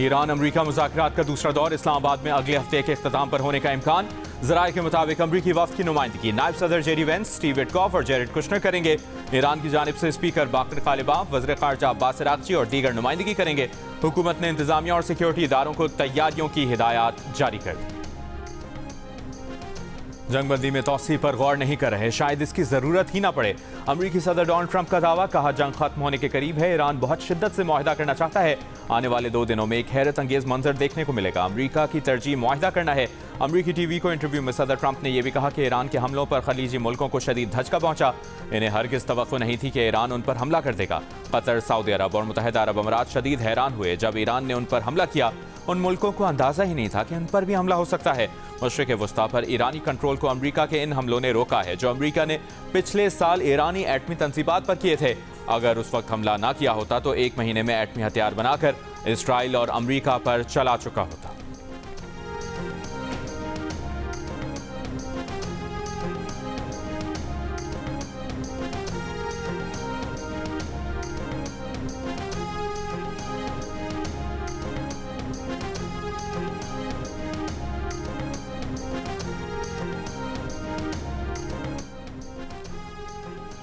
Iran अमरीका मुज़ाकरात का दूसरा दौर इस्लामाबाद में अगले हफ्ते के इख्तिताम पर होने का इम्कान। ज़राए के मुताबिक अमरीकी वफ़द की नुमाइंदगी नायब सदर जेडी वेंस, स्टीव विटकॉफ और जेरेड कुशनर करेंगे। ईरान की जानिब से स्पीकर बाकर कालिबाफ, वज़ीर ख़ारजा अब्बास अराग़ची और दीगर नुमाइंदगी करेंगे। हुकूमत ने इंतज़ामिया और सिक्योरिटी इदारों को तैयारियों की हिदायत जारी कर दी। जंगबंदी में तौसी पर गौर नहीं कर रहे, शायद इसकी जरूरत ही ना पड़े। अमरीकी सदर डोनाल्ड ट्रंप का दावा, कहा जंग खत्म होने के करीब है, ईरान बहुत शिद्दत से मुआहिदा करना चाहता है। आने वाले 2 दिनों में एक हैरत अंगेज मंजर देखने को मिलेगा। अमरीका की तरजीह मुआहिदा करना है। अमरीकी टीवी को इंटरव्यू में सदर ट्रंप ने यह भी कहा कि ईरान के हमलों पर खलीजी मुल्कों को शदीद धचका पहुंचा। इन्हें हरगिज़ तवक्को नहीं थी कि ईरान उन पर हमला कर देगा। कतर, सऊदी अरब और मुत्तहिदा अरब अमारात शदीद हैरान हुए जब ईरान ने उन पर हमला किया। उन मुल्कों को अंदाजा ही नहीं था कि उन पर भी हमला हो सकता है। मशरिक़ वस्ता पर ईरानी कंट्रोल को अमरीका के इन हमलों ने रोका है, जो अमरीका ने पिछले साल ईरानी एटमी तंसीबात पर किए थे। अगर उस वक्त हमला ना किया होता तो 1 महीने में एटमी हथियार बनाकर इसराइल और अमरीका पर चला चुका होता।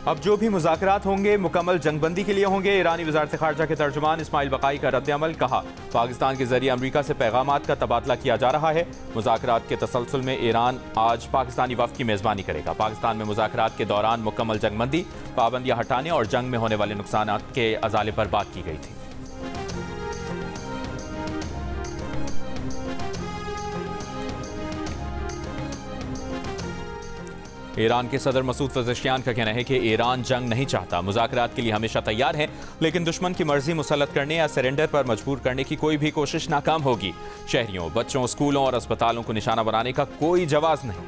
अब जो भी मुज़ाकरात होंगे मुकम्मल जंगबंदी के लिए होंगे। ईरानी वज़ारत ख़ारजा के तर्जुमान इस्माइल बक़ाई का रद्द-ए-अमल, कहा पाकिस्तान के जरिए अमरीका से पैगामात का तबादला किया जा रहा है। मुज़ाकरात के तसलसल में ईरान आज पाकिस्तानी वफ़द की मेज़बानी करेगा। पाकिस्तान में मुज़ाकरात के दौरान मुकम्मल जंगबंदी, पाबंदियाँ हटाने और जंग में होने वाले नुकसान के अज़ाले पर बात की गई थी। ईरान के सदर मसूद पज़ेश्कियान का कहना है कि ईरान जंग नहीं चाहता, मुज़ाकरात के लिए हमेशा तैयार है, लेकिन दुश्मन की मर्जी मुसल्लत करने या सरेंडर पर मजबूर करने की कोई भी कोशिश नाकाम होगी। शहरियों, बच्चों, स्कूलों और अस्पतालों को निशाना बनाने का कोई जवाब नहीं।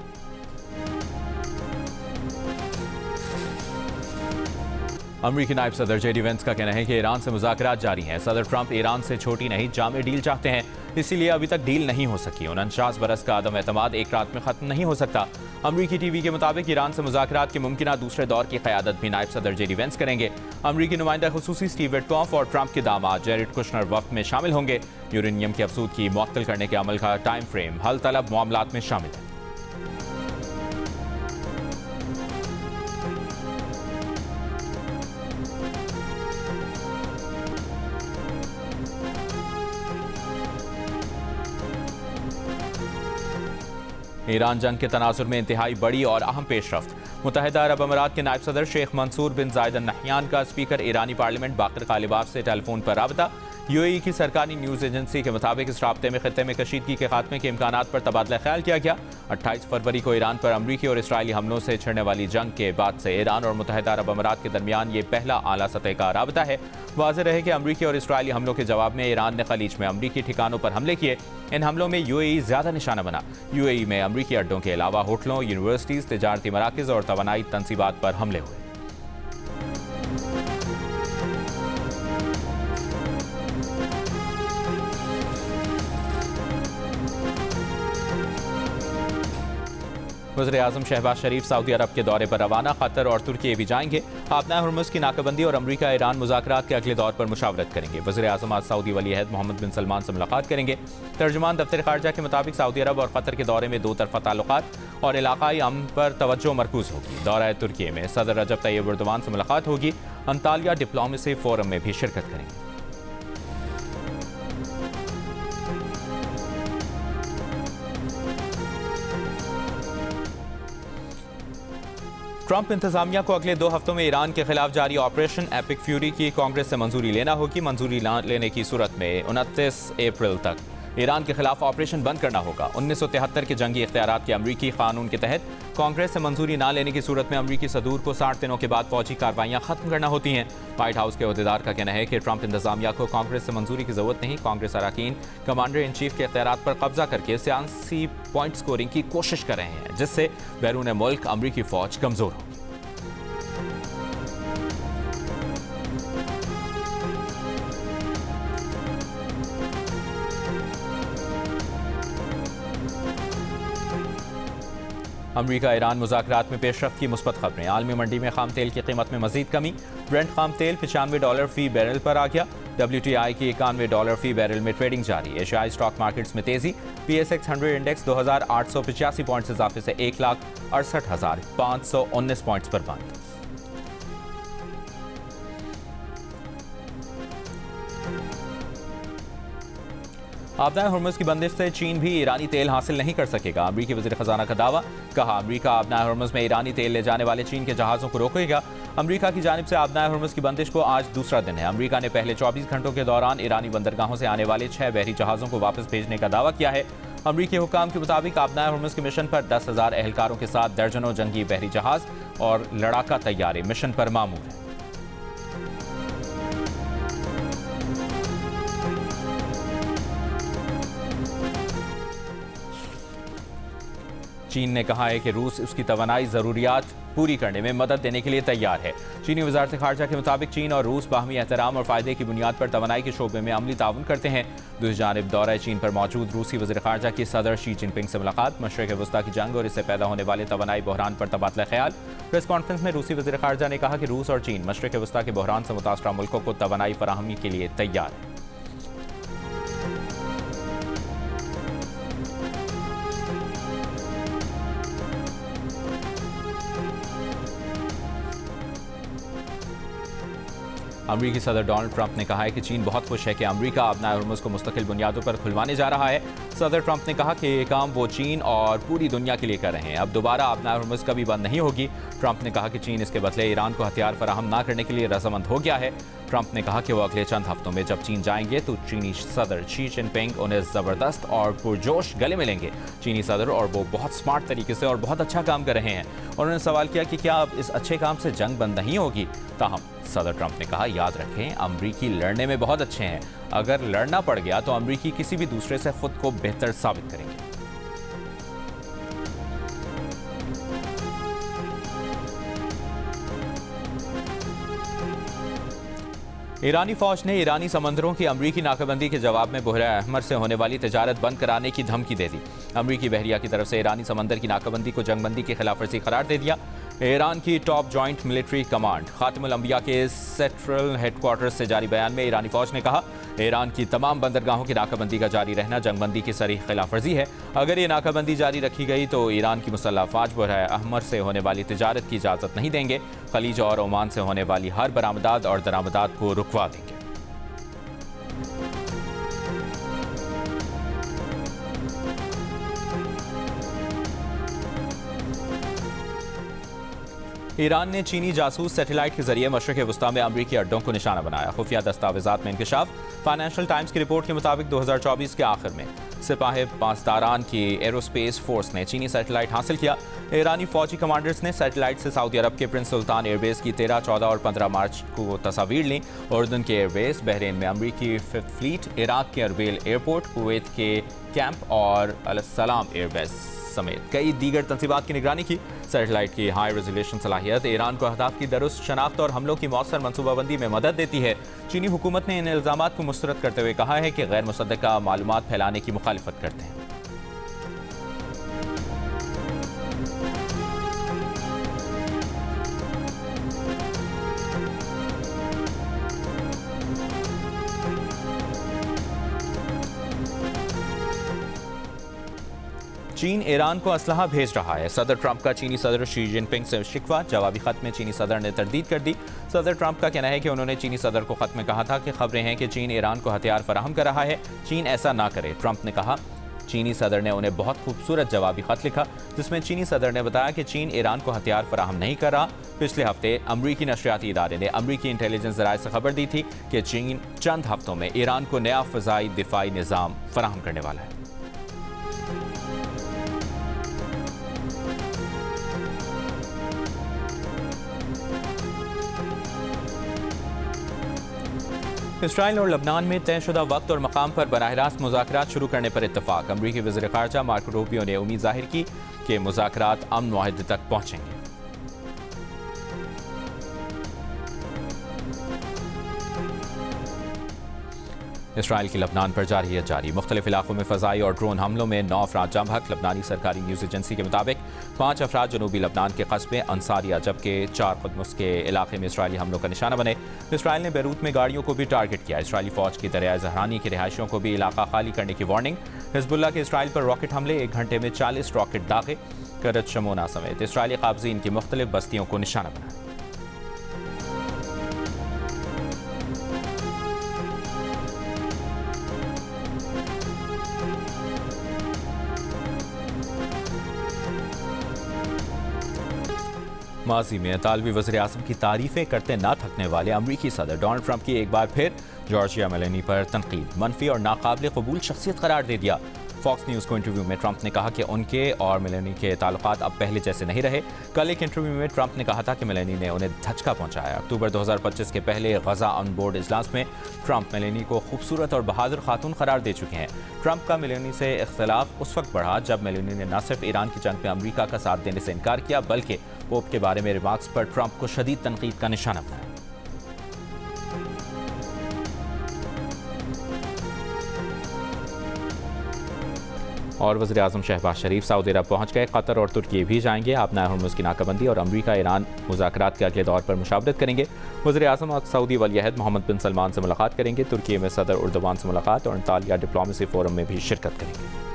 अमरीकी नायब सदर जेडी वेंस का कहना है कि ईरान से मुज़ाकरात जारी हैं। सदर ट्रंप ईरान से छोटी नहीं जामे डील चाहते हैं, इसीलिए अभी तक डील नहीं हो सकी। 49 बरस का अदम एतमाद एक रात में खत्म नहीं हो सकता। अमरीकी टीवी के मुताबिक ईरान से मुज़ाकरात के मुमकिना दूसरे दौर की क़यादत भी नायब सदर जेडी वेंस करेंगे। अमरीकी नुमाइंदा खुसूसी स्टीव विटकॉफ और ट्रंप के दामाद जेरेड कुशनर वफ़द में शामिल होंगे। यूरेनियम की अफसूदगी मुअत्तल करने के अमल का टाइम फ्रेम हल तलब मामलात में शामिल है। ईरान जंग के तनाजुर में इंतहाई बड़ी और अहम पेशरफ्त। मुत्तहिदा अरब अमारात के नायब सदर शेख मंसूर बिन जायद अल नहयान का स्पीकर ईरानी पार्लियामेंट बाकर कालिबाफ से टेलीफोन पर राबता। यूएई की सरकारी न्यूज़ एजेंसी के मुताबिक इस राब्ते में खित्ते में कशीदगी के खात्मे के इम्कानात पर तबादला ख्याल किया गया। 28 फरवरी को ईरान पर अमरीकी और इसराइली हमलों से छिड़ने वाली जंग के बाद से ईरान और मुत्तहिदा अरब अमारात के दरमियान ये पहला आला सतह का राबता है। वाज़ेह रहे कि अमरीकी और इसराइली हमलों के जवाब में ईरान ने खलीज में अमरीकी ठिकानों पर हमले किए। इन हमलों में यूएई ज़्यादा निशाना बना। यूएई में अमरीकी अड्डों के अलावा होटलों, यूनिवर्सिटीज़, तिजारती मराकज़ और तवानाई तंसीबात पर हमले हुए। वज़ीर-ए-आज़म शहबाज शरीफ सऊदी अरब के दौरे पर रवाना। कतर और तुर्की भी जाएंगे। खात्मा हुर्मुज़ की नाकाबंदी और अमरीका ईरान मुज़ाकरात के अगले दौर पर मुशावरत करेंगे। वज़ीर-ए-आज़म आज सऊदी वली-अहद मोहम्मद बिन सलमान से मुलाकात करेंगे। तर्जुमान दफ्तर ख़ारजा के मुताबिक सऊदी अरब और कतर के दौरे में 2 तरफ़ा ताल्लुकात और इलाक़ाई अमन पर तवज्जो मरकूज़ होगी। दौरा तुर्की में सदर रजब तैयब एर्दोगान से मुलाकात होगी। अंतालिया डिप्लोमेसी फोरम में भी शिरकत करेंगे। ट्रंप इंतजामिया को अगले 2 हफ्तों में ईरान के खिलाफ जारी ऑपरेशन एपिक फ्यूरी की कांग्रेस से मंजूरी लेना होगी। मंजूरी लेने की सूरत में 29 अप्रैल तक ईरान के खिलाफ ऑपरेशन बंद करना होगा। 1973 के जंगी इख्तियारात के अमरीकी कानून के तहत कांग्रेस से मंजूरी ना लेने की सूरत में अमरीकी सदूर को 60 दिनों के बाद फौजी कार्रवाइयां खत्म करना होती हैं। व्हाइट हाउस के अहदेदार का कहना है कि ट्रंप इंतजामिया को कांग्रेस से मंजूरी की जरूरत नहीं। कांग्रेस अरकान कमांडर इन चीफ के इख्तियारात पर कब्जा करके सियासी पॉइंट स्कोरिंग की कोशिश कर रहे हैं, जिससे बैरून मुल्क अमरीकी फौज कमजोर होगी। अमरीका ईरान मुज़ाकरात में पेशरफ्त की मुस्बत खबरें। आलमी मंडी में खाम तेल की कीमत में मजीद कमी। ब्रेंट खाम तेल $95 फी बैरल पर आ गया। WTI की $91 फी बैरल में ट्रेडिंग जारी। एशियाई स्टॉक मार्केट्स में तेजी। PSX 100 इंडेक्स 2,885 पॉइंट्स इजाफे से 1,68,519 पॉइंट्स पर बंद। आपदा हुर्मुज़ की बंदिश से चीन भी ईरानी तेल हासिल नहीं कर सकेगा। अमरीकी वज़ीर ख़जाना का दावा। कहा, अमरीका आबना हुर्मुज़ में ईरानी तेल ले जाने वाले चीन के जहाज़ों को रोकेगा। अमरीका की जानिब से आबना हुर्मुज़ की बंदिश को आज दूसरा दिन है। अमरीका ने पहले 24 घंटों के दौरान ईरानी बंदरगाहों से आने वाले 6 बहरी जहाज़ों को वापस भेजने का दावा किया है। अमरीकी हुक्काम के मुताबिक आबना हुर्मुज़ के मिशन पर 10,000 एहलकारों के साथ दर्जनों जंगी बहरी जहाज़ और लड़ाका तैयारे मिशन पर मामूर हैं। चीन ने कहा है कि रूस उसकी तवानाई ज़रूरियात पूरी करने में मदद देने के लिए तैयार है। चीनी वज़ारत ख़ारजा के मुताबिक चीन और रूस बाहमी एहतराम और फ़ायदे की बुनियाद पर तवानाई के शोबे में अमली ताउन करते हैं। दूसरी जानिब दौरा चीन पर मौजूद रूसी वज़ीर ख़ारजा की सदर शी जिनपिंग से मुलाकात। मशरिक़ वस्ता की जंग और इससे पैदा होने वाले तवानाई बहरान पर तबादला ख्याल। प्रेस कॉन्फ्रेंस में रूसी वज़ीर ख़ारजा ने कहा कि रूस और चीन मशरिक़ वस्ता के बहरान से मुतासरा मुल्कों को तवानाई फराहमी के लिए तैयार है। अमरीकी सदर डोनाल्ड ट्रंप ने कहा है कि चीन बहुत खुश है कि अमरीका आबना हुर्मुज़ को मुस्तकिल बुनियादों पर खुलवाने जा रहा है। सदर ट्रंप ने कहा कि ये काम वो चीन और पूरी दुनिया के लिए कर रहे हैं। अब दोबारा आबना हुर्मुज़ कभी बंद नहीं होगी। ट्रंप ने कहा कि चीन इसके बदले ईरान को हथियार फराहम न करने के लिए रजामंद हो गया है। ट्रंप ने कहा कि वो अगले चंद हफ्तों में जब चीन जाएंगे तो चीनी सदर शी जिनपिंग उन्हें ज़बरदस्त और पुरजोश गले मिलेंगे। चीनी सदर और वो बहुत स्मार्ट तरीके से और बहुत अच्छा काम कर रहे हैं। उन्होंने सवाल किया कि क्या अब इस अच्छे काम से जंग बंद नहीं होगी। ताहम सदर ट्रंप ने कहा, याद रखें अमरीकी लड़ने में बहुत अच्छे हैं। अगर लड़ना पड़ गया तो अमरीकी किसी भी दूसरे से खुद को बेहतर साबित करेंगे। ईरानी फौज ने ईरानी समंदरों की अमरीकी नाकाबंदी के जवाब में बहरा अहमर से होने वाली तजारत बंद कराने की धमकी दे दी। अमरीकी बहरिया की तरफ से ईरानी समंदर की नाकाबंदी को जंगबंदी की खिलाफवर्जी करार दे दिया। ईरान की टॉप जॉइंट मिलिट्री कमांड खातिमुल अंबिया के सेंट्रल हेडक्वार्टर्स से जारी बयान में ईरानी फौज ने कहा, ईरान की तमाम बंदरगाहों की नाकाबंदी का जारी रहना जंगबंदी की सरीह खिलाफवर्जी है। अगर ये नाकाबंदी जारी रखी गई तो ईरान की मुसल्लह फौज बहरा अहमर से होने वाली तजारत की इजाज़त नहीं देंगे। खलीज और ओमान से होने वाली हर बरामदात और दरामदात को रुकवा देंगे। ईरान ने चीनी जासूस सैटेलाइट के जरिए मशरिक़ वस्ता में अमरीकी अड्डों को निशाना बनाया। खुफिया दस्तावेजात में इंकशाफ। फाइनेंशियल टाइम्स की रिपोर्ट के मुताबिक 2024 के आखिर में सिपाही पासदारान की एरोस्पेस फोर्स ने चीनी सैटेलाइट हासिल किया। ईरानी फौजी कमांडर्स ने सैटेलाइट से सऊदी अरब के प्रिंस सुल्तान एयरबेस की 13, 14 और 15 मार्च को तस्वीर ली। उर्दन के एयरबेस, बहरीन में अमरीकी 5th फ्लीट, इराक के अरबेल एयरपोर्ट, कुवैत के कैंप और अल-सलाम एयरबेस समेत कई दीगर तंसीबात की निगरानी की। सैटेलाइट की हाई रेजोल्यूशन सलाहियत ईरान को अहदाफ की दुरुस्त शनाख्त और हमलों की मौसर मनसूबाबंदी में मदद देती है। चीनी हुकूमत ने इन इल्ज़ामात को मुस्तरद करते हुए कहा है कि गैर मुसद्दक़ा मालूमात फैलाने की मुखालिफत करते हैं। चीन ईरान को असलहा भेज रहा है। सदर ट्रंप का चीनी सदर शी जिनपिंग से शिकवा। जवाबी खत में चीनी सदर ने तरदीद कर दी। सदर ट्रंप का कहना है कि उन्होंने चीनी सदर को खत में कहा था कि खबरें हैं कि चीन ईरान को हथियार फराहम कर रहा है। चीन ऐसा ना करे। ट्रंप ने कहा, चीनी सदर ने उन्हें बहुत खूबसूरत जवाबी खत लिखा जिसमें चीनी सदर ने बताया कि चीन ईरान को हथियार फराहम नहीं कर रहा। पिछले हफ्ते अमरीकी नशरियाती इदारे ने अमरीकी इंटेलिजेंस ज़राए से खबर दी थी कि चीन चंद हफ्तों में ईरान को नया फ़ज़ाई दिफाई निज़ाम फराहम करने वाला है। इसराइल और लबनान में तयशुदा वक्त और मकाम पर बराह रास्त मुज़ाकरात शुरू करने पर इत्तफाक। अमरीकी वज़ीर ख़ारजा मार्को रूबियो ने उम्मीद जाहिर की कि मुज़ाकरात अमन मुआहदे तक पहुँचेंगे। इसराइल की लबनान पर जारी मुख्तलिफ इलाकों में फ़ज़ाई और ड्रोन हमलों में 9 अफराद जाँ बहक। लबनानी सरकारी न्यूज़ एजेंसी के मुताबिक 5 अफराद जनूबी लबनान के कस्बे अंसारिया जबकि 4 खुदमुख्तार के इलाके में इसराइली हमलों का निशाना बने। इसराइल ने बैरूत में गाड़ियों को भी टारगेट किया। इसराइली फौज की दरियाए ज़हरानी की रिहायशियों को भी इलाका खाली करने की वार्निंग। हिजबुल्लाह के इसराइल पर रॉकेट हमले, 1 घंटे में 40 रॉकेट दागे। करत शमोना समेत इसराइली काबज़ीन की मुख्तलिफ बस्तियों को निशाना बनाया। माजी में इतालवी वज़ीर-ए-आज़म की तारीफें करते ना थकने वाले अमरीकी सदर डोनाल्ड ट्रंप की एक बार फिर जॉर्जिया मेलोनी पर तनकीद, मनफी और नाकाबिल कबूल शख्सियत करार दे दिया। फॉक्स न्यूज़ को इंटरव्यू में ट्रंप ने कहा कि उनके और मेलोनी के ताल्लुकात अब पहले जैसे नहीं रहे। कल एक इंटरव्यू में ट्रंप ने कहा था कि मेलोनी ने उन्हें धचका पहुंचाया। अक्टूबर 2025 के पहले गजा ऑन बोर्ड इजलास में ट्रंप मेलोनी को खूबसूरत और बहादुर खातून करार दे चुके हैं। ट्रंप का मेलोनी से इख्तिलाफ उस वक्त बढ़ा जब मेलोनी ने न सिर्फ ईरान की जंग में अमरीका का साथ देने से इनकार किया बल्कि पोप के बारे में रिमार्क्स पर ट्रंप को शदीद तनकीद का निशाना बनाया। और वज़ीर-ए-आज़म शहबाज शरीफ सऊदी अरब पहुंच गए। कतर और तुर्की भी जाएंगे। अपना हुर्मुज़ की नाकाबंदी और अमरीका ईरान मुज़ाकरात के अगले दौर पर मुशावरत करेंगे। वज़ीर-ए-आज़म आज सऊदी वली-अहद मोहम्मद बिन सलमान से मुलाकात करेंगे। तुर्की में सदर उर्दवान से मुलाकात और अंतालिया डिप्लोमेसी फोरम में भी शिरकत करेंगे।